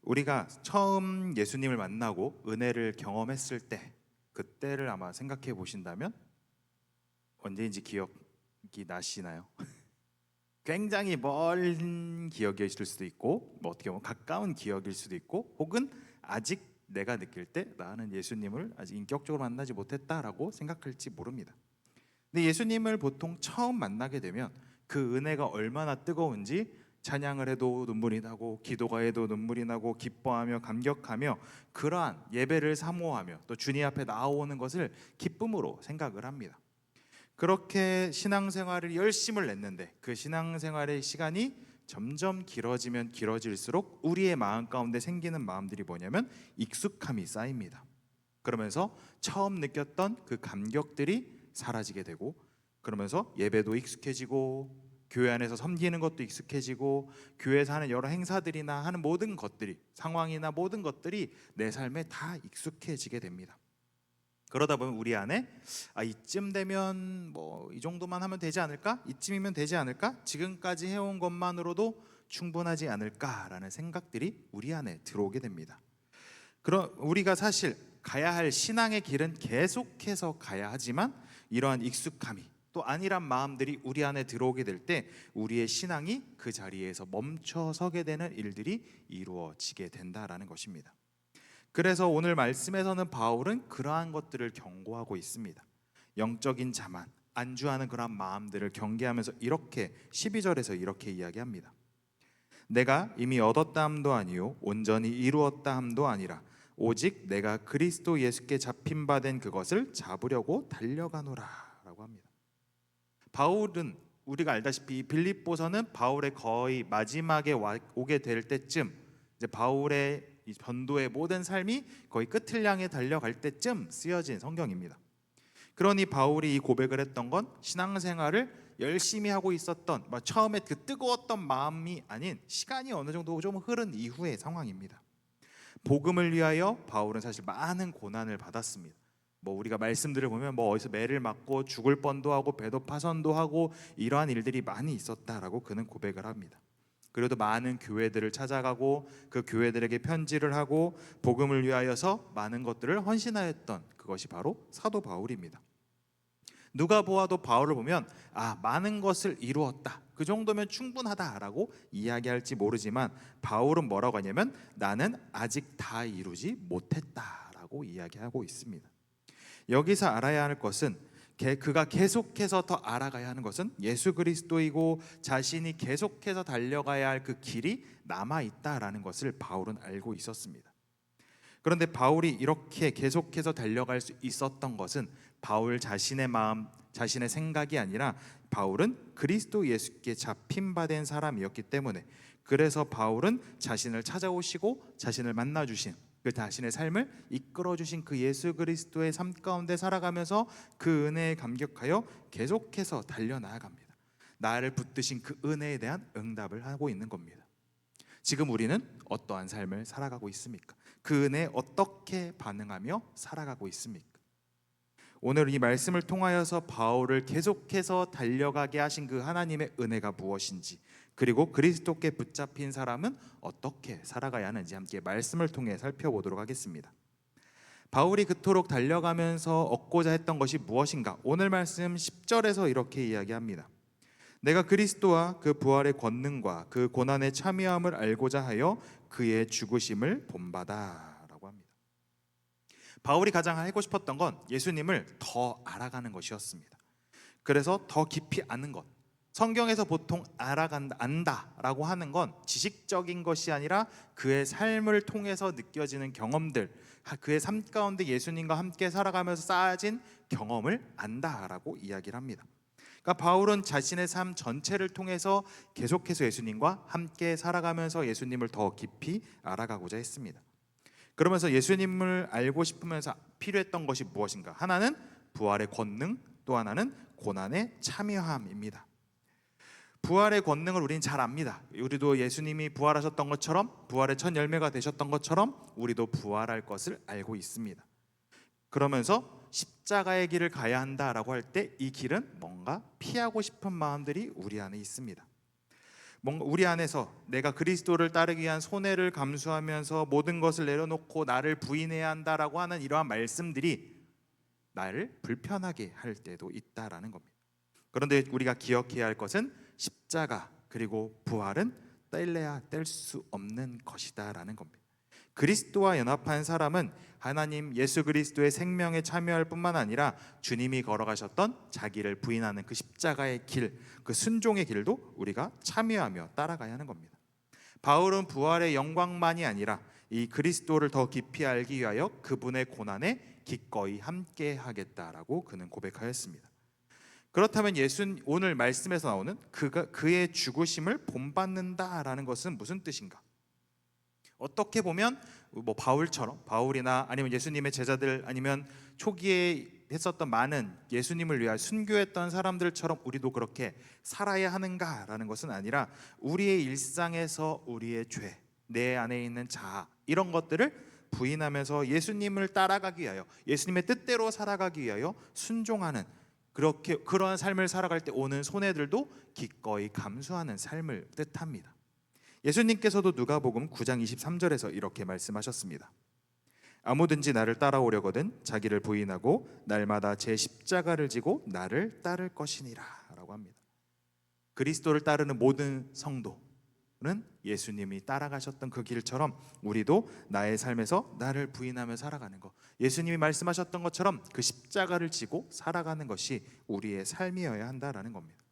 우리가 처음 예수님을 만나고 은혜를 경험했을 때, 그때를 아마 생각해 보신다면 언제인지 기억이 나시나요? 굉장히 먼 기억일 수도 있고, 어떻게 보면 가까운 기억일 수도 있고, 혹은 아직 내가 느낄 때 나는 예수님을 아직 인격적으로 만나지 못했다라고 생각할지 모릅니다. 근데 예수님을 보통 처음 만나게 되면 그 은혜가 얼마나 뜨거운지 찬양을 해도 눈물이 나고, 기도가 해도 눈물이 나고, 기뻐하며 감격하며, 그러한 예배를 사모하며 또 주님 앞에 나오는 것을 기쁨으로 생각을 합니다. 그렇게 신앙생활을 열심을 냈는데 그 신앙생활의 시간이 점점 길어지면 길어질수록 우리의 마음 가운데 생기는 마음들이 뭐냐면 익숙함이 쌓입니다. 그러면서 처음 느꼈던 그 감격들이 사라지게 되고, 그러면서 예배도 익숙해지고, 교회 안에서 섬기는 것도 익숙해지고, 교회에서 하는 여러 행사들이나 하는 모든 것들이, 상황이나 모든 것들이 내 삶에 다 익숙해지게 됩니다. 그러다 보면 우리 안에 이쯤 되면 뭐 이 정도만 하면 되지 않을까? 이쯤이면 되지 않을까? 지금까지 해온 것만으로도 충분하지 않을까라는 생각들이 우리 안에 들어오게 됩니다. 그럼 우리가 사실 가야 할 신앙의 길은 계속해서 가야 하지만, 이러한 익숙함이 또 안일한 마음들이 우리 안에 들어오게 될 때 우리의 신앙이 그 자리에서 멈춰서게 되는 일들이 이루어지게 된다라는 것입니다. 그래서 오늘 말씀에서는 바울은 그러한 것들을 경고하고 있습니다. 영적인 자만, 안주하는 그러한 마음들을 경계하면서 이렇게 12절에서 이렇게 이야기합니다. 내가 이미 얻었다 함도 아니요 온전히 이루었다 함도 아니라 오직 내가 그리스도 예수께 잡힌 바 된 그것을 잡으려고 달려가노라 라고 합니다. 바울은 우리가 알다시피 빌립보서는 바울의 거의 마지막에 오게 될 때쯤, 이제 바울의 이 전도의 모든 삶이 거의 끝을 향해 달려갈 때쯤 쓰여진 성경입니다. 그러니 바울이 이 고백을 했던 건 신앙생활을 열심히 하고 있었던, 처음에 그 뜨거웠던 마음이 아닌 시간이 어느 정도 좀 흐른 이후의 상황입니다. 복음을 위하여 바울은 사실 많은 고난을 받았습니다. 우리가 말씀들을 보면 어디서 매를 맞고 죽을 뻔도 하고 배도 파선도 하고 이러한 일들이 많이 있었다라고 그는 고백을 합니다. 그래도 많은 교회들을 찾아가고 그 교회들에게 편지를 하고 복음을 위하여서 많은 것들을 헌신하였던 그것이 바로 사도 바울입니다. 누가 보아도 바울을 보면 많은 것을 이루었다, 그 정도면 충분하다라고 이야기할지 모르지만, 바울은 뭐라고 하냐면 나는 아직 다 이루지 못했다라고 이야기하고 있습니다. 여기서 알아야 할 것은, 그가 계속해서 더 알아가야 하는 것은 예수 그리스도이고 자신이 계속해서 달려가야 할 그 길이 남아있다라는 것을 바울은 알고 있었습니다. 그런데 바울이 이렇게 계속해서 달려갈 수 있었던 것은 바울 자신의 마음, 자신의 생각이 아니라 바울은 그리스도 예수께 잡힌 바 된 사람이었기 때문에, 그래서 바울은 자신을 찾아오시고 자신을 만나주신, 그 자신의 삶을 이끌어주신 그 예수 그리스도의 삶 가운데 살아가면서 그 은혜에 감격하여 계속해서 달려나아갑니다. 나를 붙드신 그 은혜에 대한 응답을 하고 있는 겁니다. 지금 우리는 어떠한 삶을 살아가고 있습니까? 그 은혜에 어떻게 반응하며 살아가고 있습니까? 오늘 이 말씀을 통하여서 바울을 계속해서 달려가게 하신 그 하나님의 은혜가 무엇인지, 그리고 그리스도께 붙잡힌 사람은 어떻게 살아가야 하는지 함께 말씀을 통해 살펴보도록 하겠습니다. 바울이 그토록 달려가면서 얻고자 했던 것이 무엇인가? 오늘 말씀 10절에서 이렇게 이야기합니다. 내가 그리스도와 그 부활의 권능과 그 고난의 참여함을 알고자 하여 그의 죽으심을 본받아 라고 합니다. 바울이 가장 하고 싶었던 건 예수님을 더 알아가는 것이었습니다. 그래서 더 깊이 아는 것, 성경에서 보통 안다라고 하는 건 지식적인 것이 아니라 그의 삶을 통해서 느껴지는 경험들, 그의 삶 가운데 예수님과 함께 살아가면서 쌓아진 경험을 안다라고 이야기를 합니다. 그러니까 바울은 자신의 삶 전체를 통해서 계속해서 예수님과 함께 살아가면서 예수님을 더 깊이 알아가고자 했습니다. 그러면서 예수님을 알고 싶으면서 필요했던 것이 무엇인가? 하나는 부활의 권능, 또 하나는 고난의 참여함입니다. 부활의 권능을 우리는 잘 압니다. 우리도 예수님이 부활하셨던 것처럼, 부활의 첫 열매가 되셨던 것처럼 우리도 부활할 것을 알고 있습니다. 그러면서 십자가의 길을 가야 한다라고 할 때 이 길은 뭔가 피하고 싶은 마음들이 우리 안에 있습니다. 뭔가 우리 안에서 내가 그리스도를 따르기 위한 손해를 감수하면서 모든 것을 내려놓고 나를 부인해야 한다라고 하는 이러한 말씀들이 나를 불편하게 할 때도 있다라는 겁니다. 그런데 우리가 기억해야 할 것은 십자가 그리고 부활은 뗄래야 뗄 수 없는 것이다라는 겁니다. 그리스도와 연합한 사람은 하나님 예수 그리스도의 생명에 참여할 뿐만 아니라 주님이 걸어가셨던 자기를 부인하는 그 십자가의 길, 그 순종의 길도 우리가 참여하며 따라가야 하는 겁니다. 바울은 부활의 영광만이 아니라 이 그리스도를 더 깊이 알기 위하여 그분의 고난에 기꺼이 함께 하겠다라고 그는 고백하였습니다. 그렇다면 오늘 말씀에서 나오는 그의 죽으심을 본받는다라는 것은 무슨 뜻인가? 어떻게 보면 바울처럼, 바울이나 아니면 예수님의 제자들, 아니면 초기에 했었던 많은 예수님을 위하여 순교했던 사람들처럼 우리도 그렇게 살아야 하는가라는 것은 아니라 우리의 일상에서 우리의 죄, 내 안에 있는 자아, 이런 것들을 부인하면서 예수님을 따라가기 위하여, 예수님의 뜻대로 살아가기 위하여 순종하는, 그러한 삶을 살아갈 때 오는 손해들도 기꺼이 감수하는 삶을 뜻합니다. 예수님께서도 누가복음 9장 23절에서 이렇게 말씀하셨습니다. 아무든지 나를 따라오려거든 자기를 부인하고 날마다 제 십자가를 지고 나를 따를 것이니라 라고 합니다. 그리스도를 따르는 모든 성도는 예수님이 따라가셨던 그 길처럼 우리도 나의 삶에서 나를 부인하며 살아가는 것, 예수님이 말씀하셨던 것처럼 그 십자가를 지고 살아가는 것이 우리의 삶이어야 한다라는 겁니다.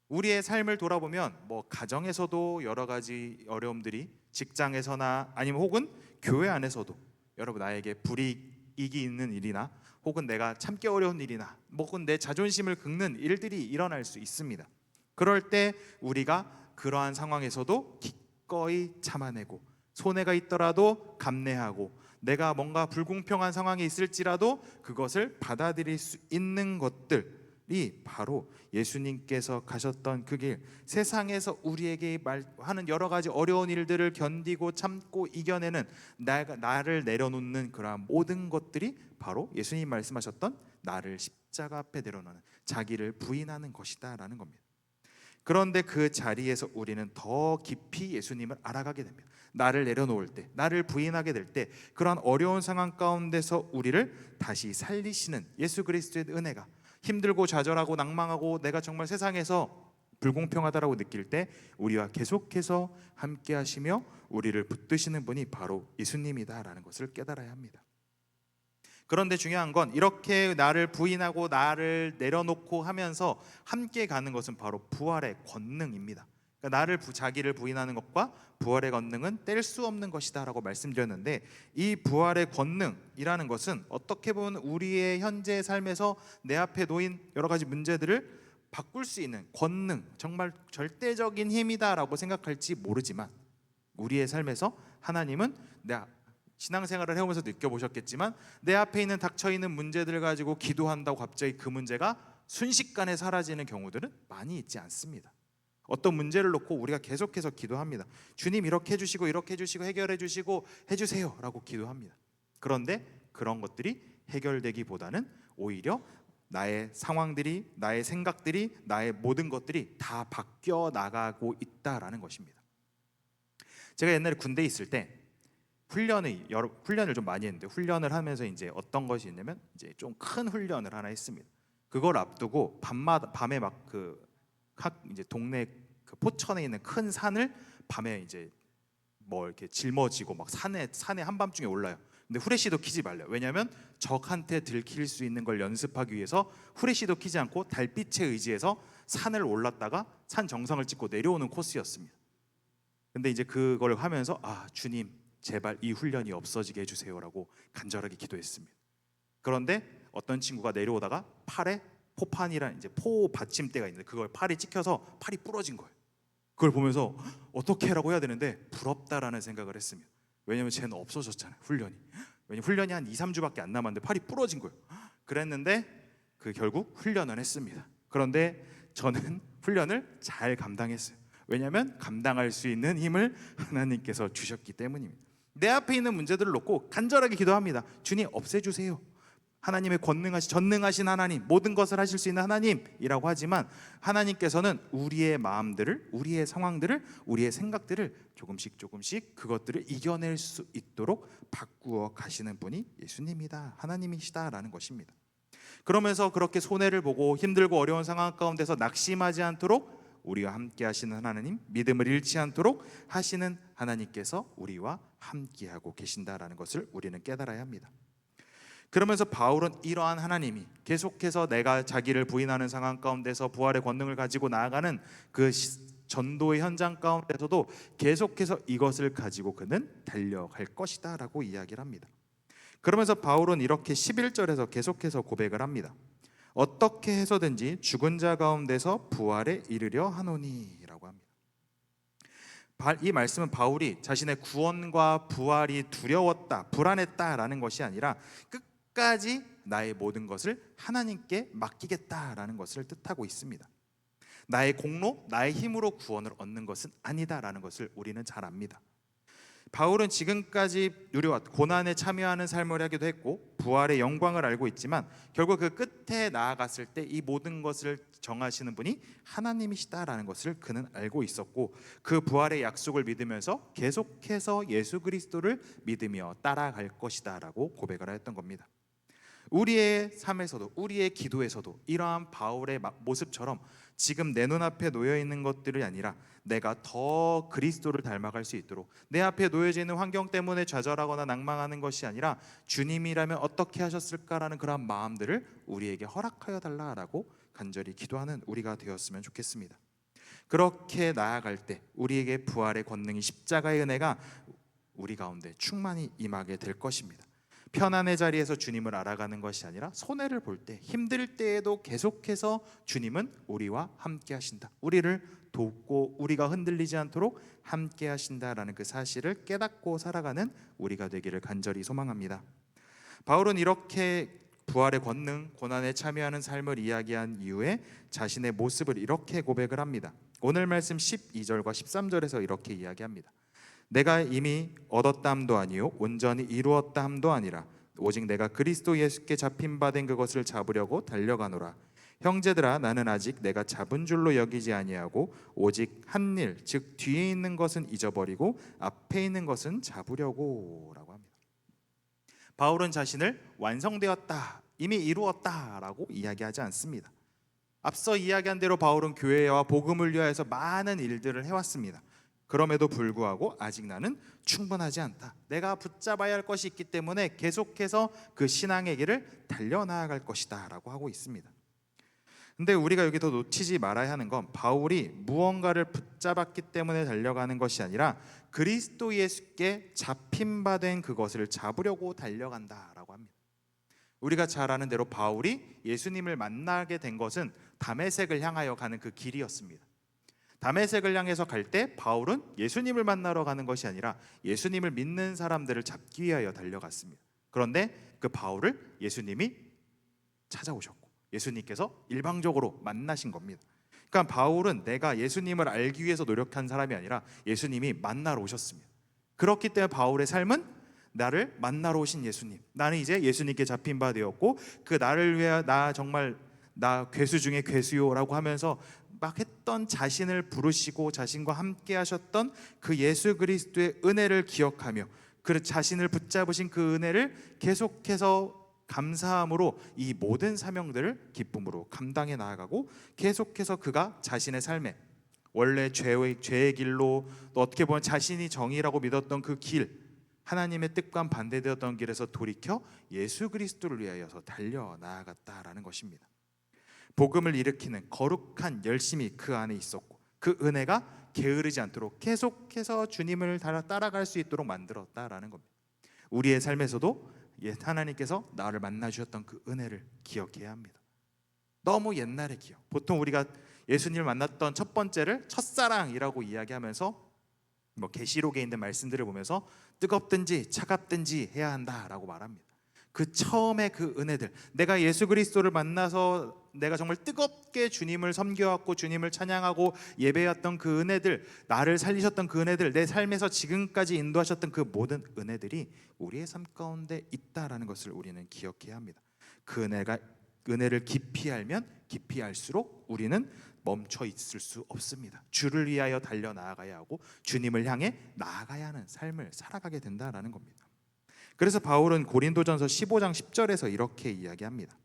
우리의 삶을 돌아보면 가정에서도 여러 가지 어려움들이, 직장에서나 아니면 혹은 교회 안에서도 여러분 나에게 불이익이 있는 일이나 혹은 내가 참기 어려운 일이나 혹은 내 자존심을 긁는 일들이 일어날 수 있습니다. 그럴 때 우리가 그러한 상황에서도 기꺼이 참아내고 손해가 있더라도 감내하고 내가 뭔가 불공평한 상황에 있을지라도 그것을 받아들일 수 있는 것들이 바로 예수님께서 가셨던 그 길, 세상에서 우리에게 하는 여러 가지 어려운 일들을 견디고 참고 이겨내는 나를 내려놓는 그러한 모든 것들이 바로 예수님 말씀하셨던 나를 십자가 앞에 내려놓는, 자기를 부인하는 것이다 라는 겁니다. 그런데 그 자리에서 우리는 더 깊이 예수님을 알아가게 됩니다. 나를 내려놓을 때, 나를 부인하게 될 때, 그러한 어려운 상황 가운데서 우리를 다시 살리시는 예수 그리스도의 은혜가, 힘들고 좌절하고 낭망하고 내가 정말 세상에서 불공평하다라고 느낄 때 우리와 계속해서 함께 하시며 우리를 붙드시는 분이 바로 예수님이다라는 것을 깨달아야 합니다. 그런데 중요한 건 이렇게 나를 부인하고 나를 내려놓고 하면서 함께 가는 것은 바로 부활의 권능입니다. 그러니까 자기를 부인하는 것과 부활의 권능은 뗄 수 없는 것이다 라고 말씀드렸는데, 이 부활의 권능이라는 것은 어떻게 보면 우리의 현재 삶에서 내 앞에 놓인 여러 가지 문제들을 바꿀 수 있는 권능, 정말 절대적인 힘이다 라고 생각할지 모르지만 우리의 삶에서 하나님은 내가 신앙생활을 해오면서 느껴보셨겠지만 내 앞에 있는 닥쳐있는 문제들을 가지고 기도한다고 갑자기 그 문제가 순식간에 사라지는 경우들은 많이 있지 않습니다. 어떤 문제를 놓고 우리가 계속해서 기도합니다. 주님 이렇게 해주시고 이렇게 해주시고 해결해 주시고 해주세요 라고 기도합니다. 그런데 그런 것들이 해결되기보다는 오히려 나의 상황들이, 나의 생각들이, 나의 모든 것들이 다 바뀌어 나가고 있다라는 것입니다. 제가 옛날에 군대에 있을 때 훈련을 좀 많이 했는데, 훈련을 하면서 이제 어떤 것이 있냐면 이제 좀 큰 훈련을 하나 했습니다. 그걸 앞두고 밤에 막 이제 동네 그 포천에 있는 큰 산을 밤에 이제 이렇게 짊어지고 막 산에 한밤중에 올라요. 근데 후레쉬도 켜지 말래요. 왜냐하면 적한테 들킬 수 있는 걸 연습하기 위해서 후레쉬도 켜지 않고 달빛에 의지해서 산을 올랐다가 산 정상을 찍고 내려오는 코스였습니다. 근데 이제 그걸 하면서 주님 제발 이 훈련이 없어지게 해주세요라고 간절하게 기도했습니다. 그런데 어떤 친구가 내려오다가 팔에 포판이란 이제 포 받침대가 있는데 그걸 팔이 찍혀서 팔이 부러진 거예요. 그걸 보면서 어떻게 하라고 해야 되는데 부럽다라는 생각을 했습니다. 왜냐면 쟤는 없어졌잖아요, 훈련이. 왜냐면 훈련이 한 2, 3주밖에 안 남았는데 팔이 부러진 거예요. 그랬는데 결국 훈련을 했습니다. 그런데 저는 훈련을 잘 감당했어요. 왜냐하면 감당할 수 있는 힘을 하나님께서 주셨기 때문입니다. 내 앞에 있는 문제들을 놓고 간절하게 기도합니다. 주님 없애주세요. 하나님의 전능하신 하나님, 모든 것을 하실 수 있는 하나님이라고 하지만 하나님께서는 우리의 마음들을, 우리의 상황들을, 우리의 생각들을 조금씩 그것들을 이겨낼 수 있도록 바꾸어 가시는 분이 예수님이다, 하나님이시다라는 것입니다. 그러면서 그렇게 손해를 보고 힘들고 어려운 상황 가운데서 낙심하지 않도록 우리와 함께 하시는 하나님, 믿음을 잃지 않도록 하시는 하나님께서 우리와 함께하고 계신다라는 것을 우리는 깨달아야 합니다. 그러면서 바울은 이러한 하나님이 계속해서 내가 자기를 부인하는 상황 가운데서 부활의 권능을 가지고 나아가는 그 전도의 현장 가운데서도 계속해서 이것을 가지고 그는 달려갈 것이다 라고 이야기를 합니다. 그러면서 바울은 이렇게 11절에서 계속해서 고백을 합니다. 어떻게 해서든지 죽은 자 가운데서 부활에 이르려 하노니 라고 합니다. 이 말씀은 바울이 자신의 구원과 부활이 두려웠다, 불안했다라는 것이 아니라 끝까지 나의 모든 것을 하나님께 맡기겠다라는 것을 뜻하고 있습니다. 나의 공로, 나의 힘으로 구원을 얻는 것은 아니다라는 것을 우리는 잘 압니다. 바울은 지금까지 누려왔 고난에 참여하는 삶을 하기도 했고 부활의 영광을 알고 있지만 결국 그 끝에 나아갔을 때 이 모든 것을 정하시는 분이 하나님이시다라는 것을 그는 알고 있었고 그 부활의 약속을 믿으면서 계속해서 예수 그리스도를 믿으며 따라갈 것이다라고 고백을 하였던 겁니다. 우리의 삶에서도, 우리의 기도에서도 이러한 바울의 모습처럼 지금 내 눈앞에 놓여 있는 것들이 아니라 내가 더 그리스도를 닮아갈 수 있도록, 내 앞에 놓여져 있는 환경 때문에 좌절하거나 낭망하는 것이 아니라 주님이라면 어떻게 하셨을까라는 그런 마음들을 우리에게 허락하여 달라라고 간절히 기도하는 우리가 되었으면 좋겠습니다. 그렇게 나아갈 때 우리에게 부활의 권능이, 십자가의 은혜가 우리 가운데 충만히 임하게 될 것입니다. 편안의 자리에서 주님을 알아가는 것이 아니라 손해를 볼 때, 힘들 때에도 계속해서 주님은 우리와 함께 하신다, 우리를 돕고 우리가 흔들리지 않도록 함께 하신다라는 그 사실을 깨닫고 살아가는 우리가 되기를 간절히 소망합니다. 바울은 이렇게 부활의 권능, 고난에 참여하는 삶을 이야기한 이후에 자신의 모습을 이렇게 고백을 합니다. 오늘 말씀 12절과 13절에서 이렇게 이야기합니다. 내가 이미 얻었다 함도 아니요 온전히 이루었다 함도 아니라 오직 내가 그리스도 예수께 잡힌 바 된 그것을 잡으려고 달려가노라. 형제들아, 나는 아직 내가 잡은 줄로 여기지 아니하고 오직 한 일, 즉 뒤에 있는 것은 잊어버리고 앞에 있는 것은 잡으려고 라고 합니다. 바울은 자신을 완성되었다, 이미 이루었다 라고 이야기하지 않습니다. 앞서 이야기한 대로 바울은 교회와 복음을 위하여서 많은 일들을 해왔습니다. 그럼에도 불구하고 아직 나는 충분하지 않다, 내가 붙잡아야 할 것이 있기 때문에 계속해서 그 신앙의 길을 달려나아갈 것이다 라고 하고 있습니다. 근데 우리가 여기 더 놓치지 말아야 하는 건 바울이 무언가를 붙잡았기 때문에 달려가는 것이 아니라 그리스도 예수께 잡힌 바 된 그것을 잡으려고 달려간다라고 합니다. 우리가 잘 아는 대로 바울이 예수님을 만나게 된 것은 다메섹을 향하여 가는 그 길이었습니다. 다메섹을 향해서 갈 때 바울은 예수님을 만나러 가는 것이 아니라 예수님을 믿는 사람들을 잡기 위하여 달려갔습니다. 그런데 그 바울을 예수님이 찾아오셨고 예수님께서 일방적으로 만나신 겁니다. 그러니까 바울은 내가 예수님을 알기 위해서 노력한 사람이 아니라 예수님이 만나러 오셨습니다. 그렇기 때문에 바울의 삶은 나를 만나러 오신 예수님, 나는 이제 예수님께 잡힌 바 되었고 그 나를 위해 나 정말 나 괴수 중에 괴수요라고 하면서 막 했던 자신을 부르시고 자신과 함께 하셨던 그 예수 그리스도의 은혜를 기억하며 그 자신을 붙잡으신 그 은혜를 계속해서 감사함으로 이 모든 사명들을 기쁨으로 감당해 나아가고 계속해서 그가 자신의 삶에 원래 죄의 길로 또 어떻게 보면 자신이 정의라고 믿었던 그 길, 하나님의 뜻과 반대되었던 길에서 돌이켜 예수 그리스도를 위하여서 달려나아갔다라는 것입니다. 복음을 일으키는 거룩한 열심이 그 안에 있었고 그 은혜가 게으르지 않도록 계속해서 주님을 따라갈 수 있도록 만들었다라는 겁니다. 우리의 삶에서도 하나님께서 나를 만나 주셨던 그 은혜를 기억해야 합니다. 너무 옛날의 기억, 보통 우리가 예수님을 만났던 첫 번째를 첫사랑이라고 이야기하면서 계시록에 있는 말씀들을 보면서 뜨겁든지 차갑든지 해야 한다라고 말합니다. 그 처음에 그 은혜들, 내가 예수 그리스도를 만나서 내가 정말 뜨겁게 주님을 섬겨왔고 주님을 찬양하고 예배했던 그 은혜들, 나를 살리셨던 그 은혜들, 내 삶에서 지금까지 인도하셨던 그 모든 은혜들이 우리의 삶 가운데 있다라는 것을 우리는 기억해야 합니다. 그 은혜를 깊이 알면 깊이 알수록 우리는 멈춰 있을 수 없습니다. 주를 위하여 달려 나아가야 하고 주님을 향해 나아가야 하는 삶을 살아가게 된다라는 겁니다. 그래서 바울은 고린도전서 15장 10절에서 이렇게 이야기합니다.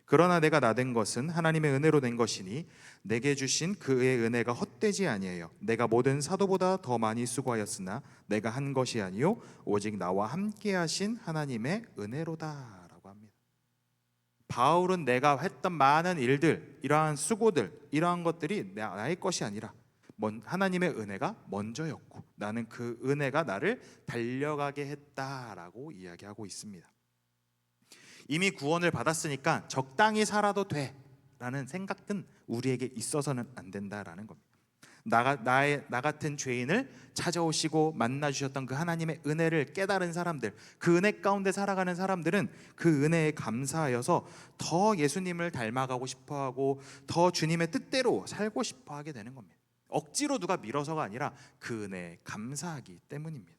그러나 내가 나된 것은 하나님의 은혜로 된 것이니 내게 주신 그의 은혜가 헛되지 아니에요. 내가 모든 사도보다 더 많이 수고하였으나 내가 한 것이 아니요 오직 나와 함께 하신 하나님의 은혜로다라고 합니다. 바울은 내가 했던 많은 일들, 이러한 수고들, 이러한 것들이 나의 것이 아니라 하나님의 은혜가 먼저였고 나는 그 은혜가 나를 달려가게 했다라고 이야기하고 있습니다. 이미 구원을 받았으니까 적당히 살아도 돼라는 생각은 우리에게 있어서는 안 된다라는 겁니다. 나 같은 죄인을 찾아오시고 만나주셨던 그 하나님의 은혜를 깨달은 사람들, 그 은혜 가운데 살아가는 사람들은 그 은혜에 감사하여서 더 예수님을 닮아가고 싶어하고 더 주님의 뜻대로 살고 싶어하게 되는 겁니다. 억지로 누가 밀어서가 아니라 그 은혜에 감사하기 때문입니다.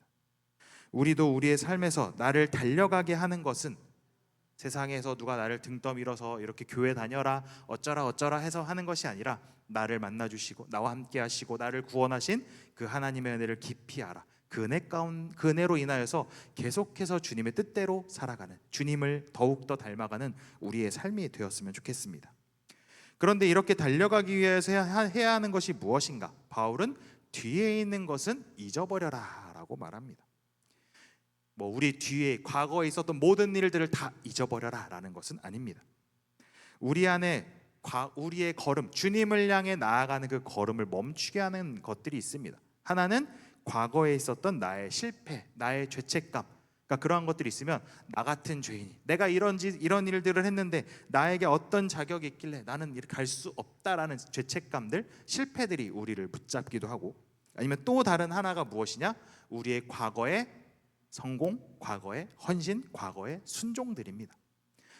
우리도 우리의 삶에서 나를 달려가게 하는 것은 세상에서 누가 나를 등 떠밀어서 이렇게 교회 다녀라 어쩌라 해서 하는 것이 아니라 나를 만나주시고 나와 함께 하시고 나를 구원하신 그 하나님의 은혜를 깊이 알아 그 은혜로 인하여서 계속해서 주님의 뜻대로 살아가는, 주님을 더욱더 닮아가는 우리의 삶이 되었으면 좋겠습니다. 그런데 이렇게 달려가기 위해서 해야 하는 것이 무엇인가? 바울은 뒤에 있는 것은 잊어버려라 라고 말합니다. 우리 뒤에 과거에 있었던 모든 일들을 다 잊어버려라 라는 것은 아닙니다. 우리 안에 우리의 걸음, 주님을 향해 나아가는 그 걸음을 멈추게 하는 것들이 있습니다. 하나는 과거에 있었던 나의 실패, 나의 죄책감, 그러니까 그러한 것들이 있으면 나 같은 죄인이 내가 이런 일들을 했는데 나에게 어떤 자격이 있길래 나는 이렇게 갈 수 없다라는 죄책감들, 실패들이 우리를 붙잡기도 하고, 아니면 또 다른 하나가 무엇이냐? 우리의 과거의 성공, 과거의 헌신, 과거의 순종들입니다.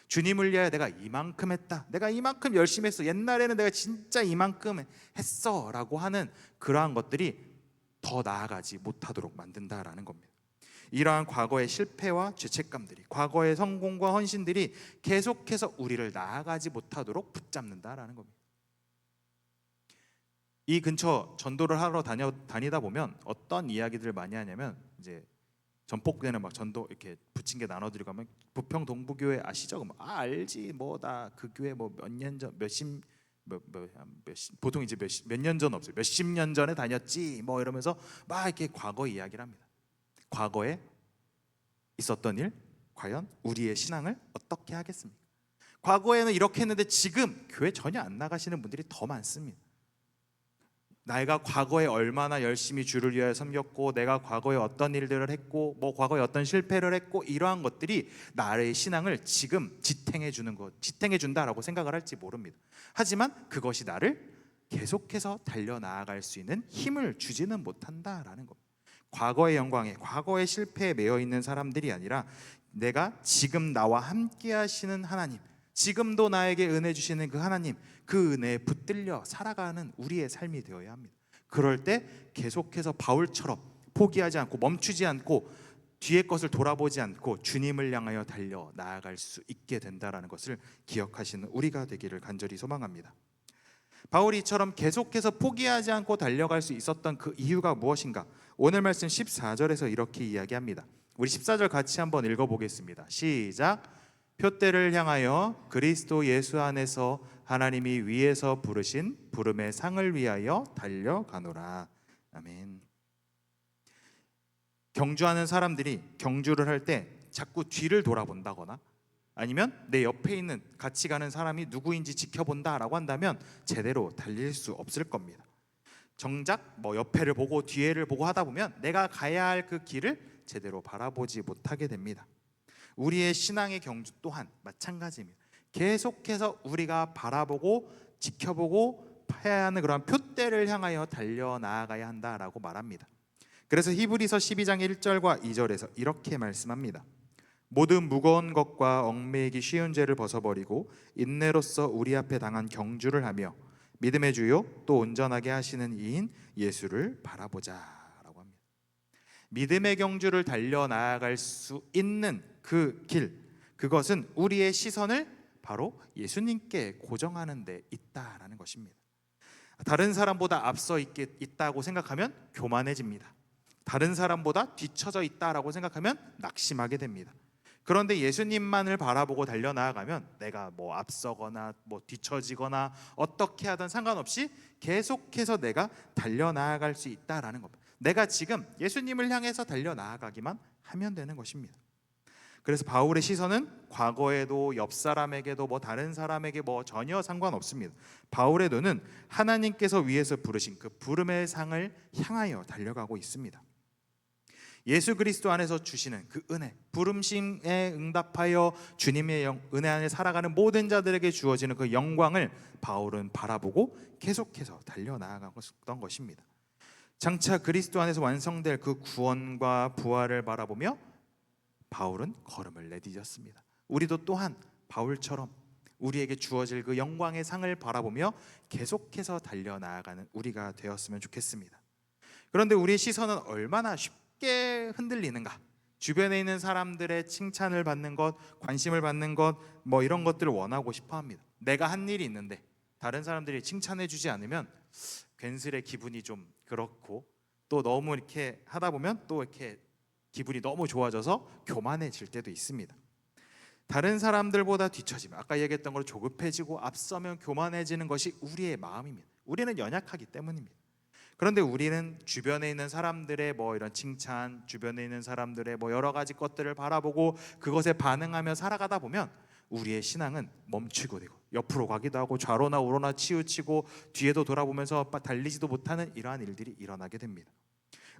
주님을 위하여 내가 이만큼 했다, 내가 이만큼 열심히 했어, 옛날에는 내가 진짜 이만큼 했어 라고 하는 그러한 것들이 더 나아가지 못하도록 만든다라는 겁니다. 이러한 과거의 실패와 죄책감들이, 과거의 성공과 헌신들이 계속해서 우리를 나아가지 못하도록 붙잡는다라는 겁니다. 이 근처 전도를 하러 다니다 보면 어떤 이야기들을 많이 하냐면, 이제 전폭되는 막 전도 이렇게 부침개 나눠드리고 하면 부평 동부교회 아시죠? 알지, 나 그 교회 몇 년 전 보통 이제 몇 년 전 없어요, 몇십 년 전에 다녔지 이러면서 막 이렇게 과거 이야기를 합니다. 과거에 있었던 일, 과연 우리의 신앙을 어떻게 하겠습니까? 과거에는 이렇게 했는데 지금 교회 전혀 안 나가시는 분들이 더 많습니다. 내가 과거에 얼마나 열심히 주를 위하여 섬겼고, 내가 과거에 어떤 일들을 했고, 과거에 어떤 실패를 했고, 이러한 것들이 나의 신앙을 지금 지탱해 준다라고 생각을 할지 모릅니다. 하지만 그것이 나를 계속해서 달려나아갈 수 있는 힘을 주지는 못한다라는 겁니다. 과거의 영광에, 과거의 실패에 매여 있는 사람들이 아니라 내가 지금 나와 함께 하시는 하나님, 지금도 나에게 은혜 주시는 그 하나님, 그 은혜에 붙들려 살아가는 우리의 삶이 되어야 합니다. 그럴 때 계속해서 바울처럼 포기하지 않고 멈추지 않고 뒤의 것을 돌아보지 않고 주님을 향하여 달려 나아갈 수 있게 된다라는 것을 기억하시는 우리가 되기를 간절히 소망합니다. 바울이 이처럼 계속해서 포기하지 않고 달려갈 수 있었던 그 이유가 무엇인가? 오늘 말씀 14절에서 이렇게 이야기합니다. 우리 14절 같이 한번 읽어보겠습니다. 시작. 표대를 향하여 그리스도 예수 안에서 하나님이 위에서 부르신 부름의 상을 위하여 달려가노라. 아멘. 경주하는 사람들이 경주를 할 때 자꾸 뒤를 돌아본다거나 아니면 내 옆에 있는 같이 가는 사람이 누구인지 지켜본다라고 한다면 제대로 달릴 수 없을 겁니다. 정작 옆에를 보고 뒤에를 보고 하다 보면 내가 가야 할 그 길을 제대로 바라보지 못하게 됩니다. 우리의 신앙의 경주 또한 마찬가지입니다. 계속해서 우리가 바라보고 지켜보고 해야 하는 그런 표대를 향하여 달려나아가야 한다라고 말합니다. 그래서 히브리서 12장 1절과 2절에서 이렇게 말씀합니다. 모든 무거운 것과 얽매이기 쉬운 죄를 벗어버리고 인내로써 우리 앞에 당한 경주를 하며 믿음의 주요 또 온전하게 하시는 이인 예수를 바라보자라고 합니다. 믿음의 경주를 달려나아갈 수 있는 그 길, 그것은 우리의 시선을 바로 예수님께 고정하는 데 있다라는 것입니다. 다른 사람보다 앞서 있다고 생각하면 교만해집니다. 다른 사람보다 뒤처져 있다라고 생각하면 낙심하게 됩니다. 그런데 예수님만을 바라보고 달려나아가면 내가 뭐 앞서거나 뭐 뒤처지거나 어떻게 하든 상관없이 계속해서 내가 달려나아갈 수 있다라는 겁니다. 내가 지금 예수님을 향해서 달려나아가기만 하면 되는 것입니다. 그래서 바울의 시선은 과거에도 옆 사람에게도 뭐 다른 사람에게 뭐 전혀 상관없습니다. 바울의 눈은 하나님께서 위에서 부르신 그 부름의 상을 향하여 달려가고 있습니다. 예수 그리스도 안에서 주시는 그 은혜, 부름심에 응답하여 주님의 은혜 안에 살아가는 모든 자들에게 주어지는 그 영광을 바울은 바라보고 계속해서 달려나아갔던 것입니다. 장차 그리스도 안에서 완성될 그 구원과 부활을 바라보며 바울은 걸음을 내디뎠습니다. 우리도 또한 바울처럼 우리에게 주어질 그 영광의 상을 바라보며 계속해서 달려나아가는 우리가 되었으면 좋겠습니다. 그런데 우리의 시선은 얼마나 쉽게 흔들리는가? 주변에 있는 사람들의 칭찬을 받는 것, 관심을 받는 것, 뭐 이런 것들을 원하고 싶어 합니다. 내가 한 일이 있는데 다른 사람들이 칭찬해 주지 않으면 괜스레 기분이 좀 그렇고, 또 너무 이렇게 하다 보면 또 이렇게 기분이 너무 좋아져서 교만해질 때도 있습니다. 다른 사람들보다 뒤처지면, 아까 얘기했던 걸 조급해지고 앞서면 교만해지는 것이 우리의 마음입니다. 우리는 연약하기 때문입니다. 그런데 우리는 주변에 있는 사람들의 뭐 이런 칭찬, 주변에 있는 사람들의 뭐 여러 가지 것들을 바라보고 그것에 반응하며 살아가다 보면 우리의 신앙은 멈추게 되고 옆으로 가기도 하고 좌로나 우로나 치우치고 뒤에도 돌아보면서 달리지도 못하는 이러한 일들이 일어나게 됩니다.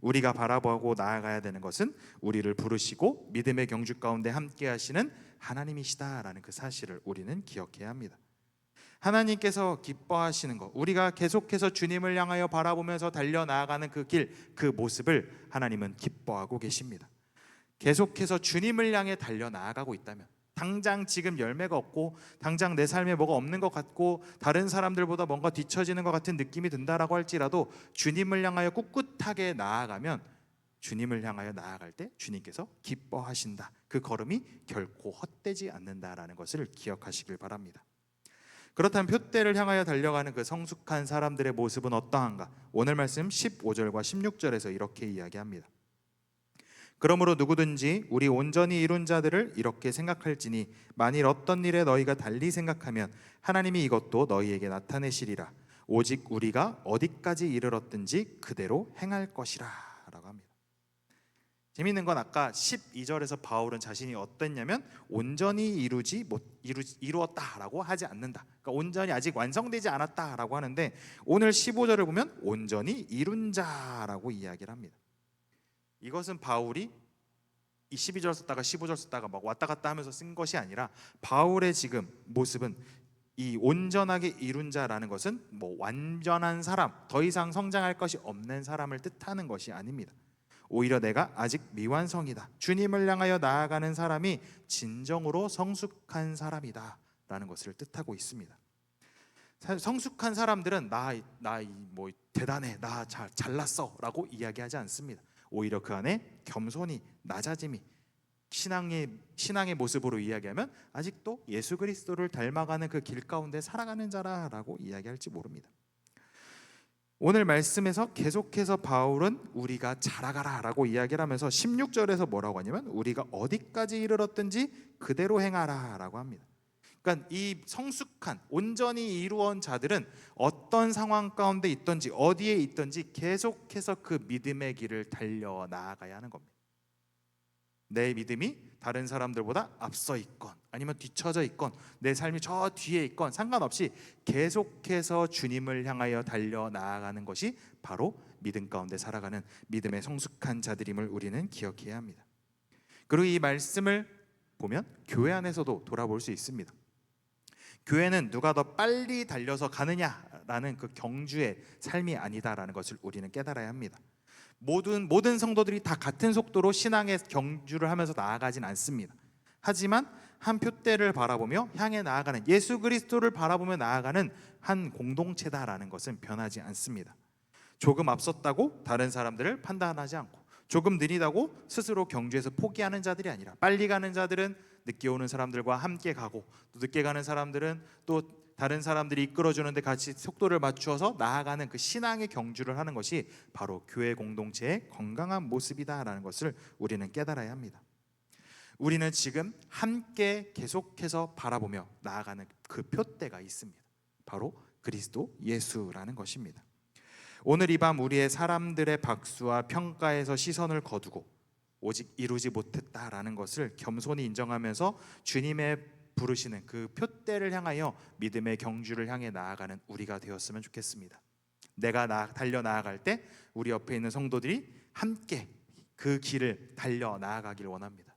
우리가 바라보고 나아가야 되는 것은 우리를 부르시고 믿음의 경주 가운데 함께 하시는 하나님이시다라는 그 사실을 우리는 기억해야 합니다. 하나님께서 기뻐하시는 것, 우리가 계속해서 주님을 향하여 바라보면서 달려나아가는 그 길, 그 모습을 하나님은 기뻐하고 계십니다. 계속해서 주님을 향해 달려나아가고 있다면, 당장 지금 열매가 없고 당장 내 삶에 뭐가 없는 것 같고 다른 사람들보다 뭔가 뒤처지는 것 같은 느낌이 든다라고 할지라도 주님을 향하여 꿋꿋하게 나아가면, 주님을 향하여 나아갈 때 주님께서 기뻐하신다. 그 걸음이 결코 헛되지 않는다라는 것을 기억하시길 바랍니다. 그렇다면 표대를 향하여 달려가는 그 성숙한 사람들의 모습은 어떠한가? 오늘 말씀 15절과 16절에서 이렇게 이야기합니다. 그러므로 누구든지 우리 온전히 이룬 자들을 이렇게 생각할지니 만일 어떤 일에 너희가 달리 생각하면 하나님이 이것도 너희에게 나타내시리라. 오직 우리가 어디까지 이르렀든지 그대로 행할 것이라 라고 합니다. 재미있는 건 아까 12절에서 바울은 자신이 어땠냐면 온전히 이루었다라고 하지 않는다. 그러니까 온전히 아직 완성되지 않았다라고 하는데, 오늘 15절을 보면 온전히 이룬 자라고 이야기를 합니다. 이것은 바울이 이 12절 썼다가 15절 썼다가 막 왔다 갔다 하면서 쓴 것이 아니라, 바울의 지금 모습은 이 온전하게 이룬 자라는 것은 뭐 완전한 사람, 더 이상 성장할 것이 없는 사람을 뜻하는 것이 아닙니다. 오히려 내가 아직 미완성이다, 주님을 향하여 나아가는 사람이 진정으로 성숙한 사람이다 라는 것을 뜻하고 있습니다. 성숙한 사람들은 나 뭐 대단해, 나 잘났어 라고 이야기하지 않습니다. 오히려 그 안에 겸손이, 낮아짐이, 신앙의 모습으로 이야기하면 아직도 예수 그리스도를 닮아가는 그 길 가운데 살아가는 자라라고 이야기할지 모릅니다. 오늘 말씀에서 계속해서 바울은 우리가 자라가라 라고 이야기를 하면서 16절에서 뭐라고 하냐면 우리가 어디까지 이르렀든지 그대로 행하라 라고 합니다. 그러니까 이 성숙한 온전히 이루어온 자들은 어떤 상황 가운데 있든지 어디에 있든지 계속해서 그 믿음의 길을 달려나아가야 하는 겁니다. 내 믿음이 다른 사람들보다 앞서 있건 아니면 뒤처져 있건 내 삶이 저 뒤에 있건 상관없이 계속해서 주님을 향하여 달려나아가는 것이 바로 믿음 가운데 살아가는 믿음의 성숙한 자들임을 우리는 기억해야 합니다. 그리고 이 말씀을 보면 교회 안에서도 돌아볼 수 있습니다. 교회는 누가 더 빨리 달려서 가느냐라는 그 경주의 삶이 아니다라는 것을 우리는 깨달아야 합니다. 모든 성도들이 다 같은 속도로 신앙의 경주를 하면서 나아가진 않습니다. 하지만 한 표대를 바라보며 향해 나아가는, 예수 그리스도를 바라보며 나아가는 한 공동체다라는 것은 변하지 않습니다. 조금 앞섰다고 다른 사람들을 판단하지 않고, 조금 느리다고 스스로 경주에서 포기하는 자들이 아니라, 빨리 가는 자들은 늦게 오는 사람들과 함께 가고, 또 늦게 가는 사람들은 또 다른 사람들이 이끌어주는데 같이 속도를 맞추어서 나아가는 그 신앙의 경주를 하는 것이 바로 교회 공동체의 건강한 모습이다라는 것을 우리는 깨달아야 합니다. 우리는 지금 함께 계속해서 바라보며 나아가는 그 표대가 있습니다. 바로 그리스도 예수라는 것입니다. 오늘 이 밤 우리의 사람들의 박수와 평가에서 시선을 거두고 오직 이루지 못했다라는 것을 겸손히 인정하면서 주님의 부르시는 그 표대를 향하여 믿음의 경주를 향해 나아가는 우리가 되었으면 좋겠습니다. 내가 달려 나아갈 때 우리 옆에 있는 성도들이 함께 그 길을 달려 나아가길 원합니다.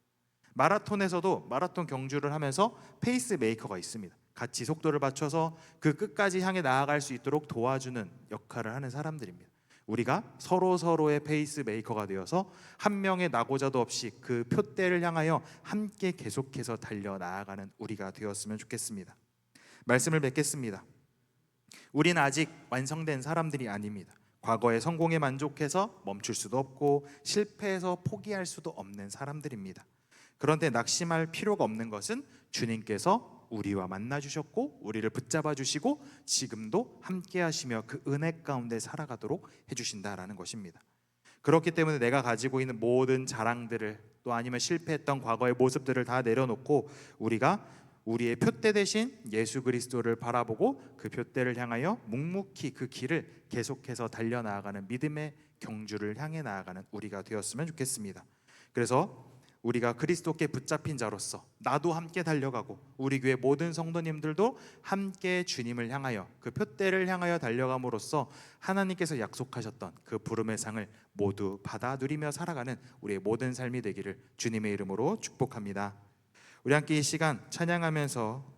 마라톤에서도 마라톤 경주를 하면서 페이스 메이커가 있습니다. 같이 속도를 맞춰서 그 끝까지 향해 나아갈 수 있도록 도와주는 역할을 하는 사람들입니다. 우리가 서로의 페이스 메이커가 되어서 한 명의 낙오자도 없이 그 표대를 향하여 함께 계속해서 달려 나아가는 우리가 되었으면 좋겠습니다. 말씀을 맺겠습니다. 우리는 아직 완성된 사람들이 아닙니다. 과거의 성공에 만족해서 멈출 수도 없고 실패해서 포기할 수도 없는 사람들입니다. 그런데 낙심할 필요가 없는 것은 주님께서 우리와 만나 주셨고 우리를 붙잡아 주시고 지금도 함께 하시며 그 은혜 가운데 살아가도록 해주신다라는 것입니다. 그렇기 때문에 내가 가지고 있는 모든 자랑들을, 또 아니면 실패했던 과거의 모습들을 다 내려놓고 우리가 우리의 표대 대신 예수 그리스도를 바라보고 그 표대를 향하여 묵묵히 그 길을 계속해서 달려나아가는 믿음의 경주를 향해 나아가는 우리가 되었으면 좋겠습니다. 그래서 우리가 그리스도께 붙잡힌 자로서 나도 함께 달려가고 우리 교회 모든 성도님들도 함께 주님을 향하여 그 표대를 향하여 달려감으로써 하나님께서 약속하셨던 그 부름의 상을 모두 받아 누리며 살아가는 우리의 모든 삶이 되기를 주님의 이름으로 축복합니다. 우리 함께 이 시간 찬양하면서